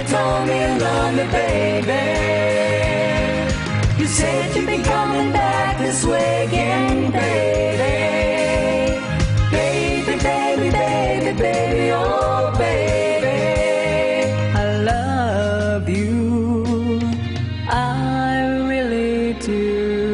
told me you love me, baby. You said you'd be coming back this way again, baby. Baby, baby, baby, baby, oh baby. I love you, I really do.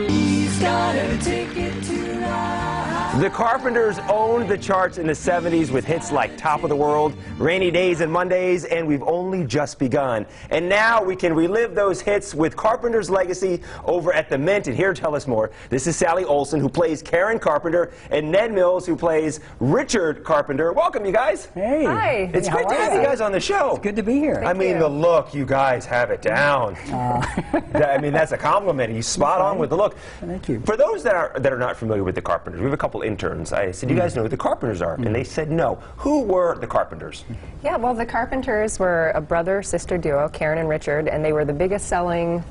He's got a ticket tonight. The Carpenters owned the charts in the 70s with hits like Top of the World, Rainy Days and Mondays, and We've Only Just Begun. And now we can relive those hits with Carpenters Legacy over at the Mint. And here to tell us more, this is Sally Olson, who plays Karen Carpenter, and Ned Mills, who plays Richard Carpenter. Welcome, you guys. Hey. Hi. It's great to have you guys on the show. It's good to be here. I mean, the look, you guys have it down. I mean, that's a compliment. He's spot on with the look. Thank you. For those that are not familiar with the Carpenters, we have a couple interns. I said, you guys know who the Carpenters are? And they said no. Who were the Carpenters? Yeah, well, the Carpenters were a brother-sister duo, Karen and Richard, and they were the biggest-selling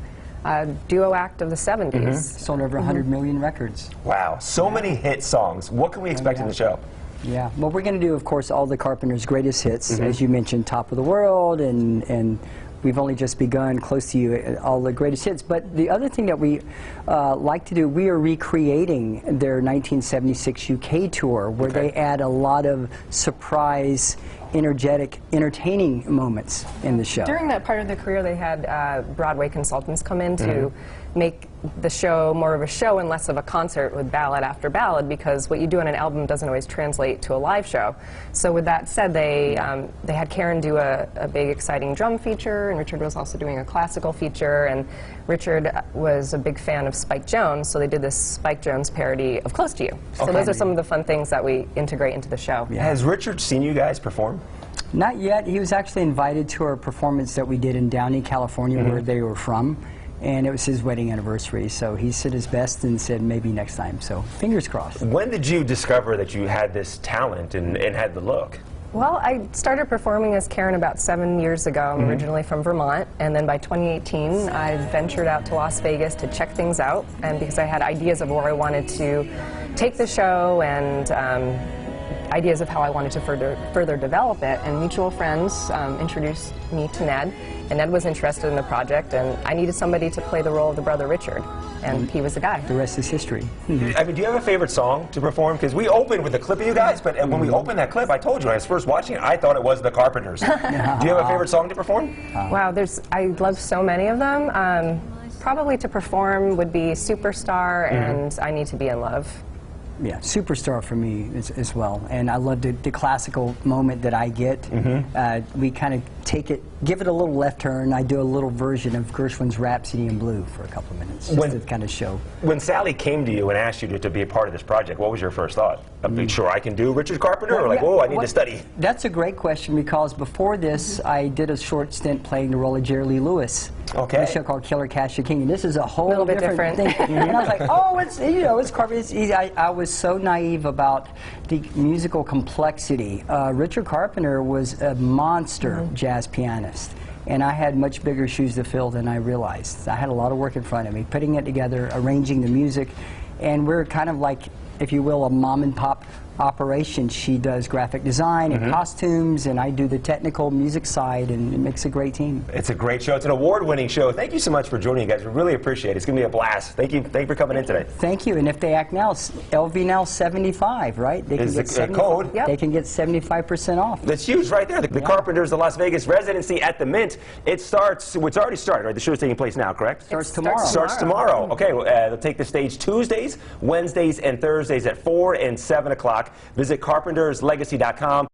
duo act of the 70s. Sold over 100 million records. Wow, so many hit songs. What can we expect in the show? Yeah, well, we're going to do, of course, all the Carpenters' greatest hits, as you mentioned, Top of the World, and We've Only Just Begun, Close to You, all the greatest hits. But the other thing that we like to do, we are recreating their 1976 UK tour, where they add a lot of surprise, energetic, entertaining moments in the show. During that part of their career, they had Broadway consultants come in to make the show more of a show and less of a concert with ballad after ballad, because what you do on an album doesn't always translate to a live show. So with that said, they had Karen do a big exciting drum feature, and Richard was also doing a classical feature, and Richard was a big fan of Spike Jones, so they did this Spike Jones parody of Close to You. So those are some of the fun things that we integrate into the show. Yeah. Has Richard seen you guys perform? Not yet. He was actually invited to our performance that we did in Downey, California, where they were from. And it was his wedding anniversary, so he said his best and said maybe next time, so fingers crossed. When did you discover that you had this talent and had the look? Well, I started performing as Karen about 7 years ago. I'm originally from Vermont, and then by 2018 I ventured out to Las Vegas to check things out, and because I had ideas of where I wanted to take the show and ideas of how I wanted to further develop it, and mutual friends introduced me to Ned, and Ned was interested in the project, and I needed somebody to play the role of the brother Richard, and he was the guy. The rest is history. I mean, do you have a favorite song to perform? Because we opened with a clip of you guys, but when we opened that clip, I told you when I was first watching it, I thought it was the Carpenters. Do you have a favorite song to perform? Wow, I love so many of them. Probably to perform would be Superstar and I Need to Be in Love. Yeah, Superstar for me as well, and I love the classical moment that I get. We kind of give it a little left turn. I do a little version of Gershwin's Rhapsody in Blue for a couple of minutes, just to kind of show. When Sally came to you and asked you to be a part of this project, what was your first thought? Sure, I can do Richard Carpenter, or like, whoa, I need to study? That's a great question, because before this, I did a short stint playing the role of Jerry Lee Lewis. Okay. A show called Killer Cash the King, and this is a whole bit different thing. And I was like, oh, it's Carpenter. I was so naive about the musical complexity. Richard Carpenter was a monster jazz pianist, and I had much bigger shoes to fill than I realized. I had a lot of work in front of me, putting it together, arranging the music, and we're kind of like, if you will, a mom and pop operation. She does graphic design and costumes, and I do the technical music side, and it makes a great team. It's a great show. It's an award-winning show. Thank you so much for joining, you guys. We really appreciate it. It's going to be a blast. Thank you for coming in today. Thank you. And if they act now, LV now 75, right? They can get the code. Yep. They can get 75% off. That's huge right there. The Carpenters, the Las Vegas residency at the Mint. It's already started, right? The show's taking place now, correct? Starts tomorrow. Starts tomorrow. Okay, they'll take the stage Tuesdays, Wednesdays, and Thursdays at 4 and 7 o'clock. Visit carpenterslegacy.com.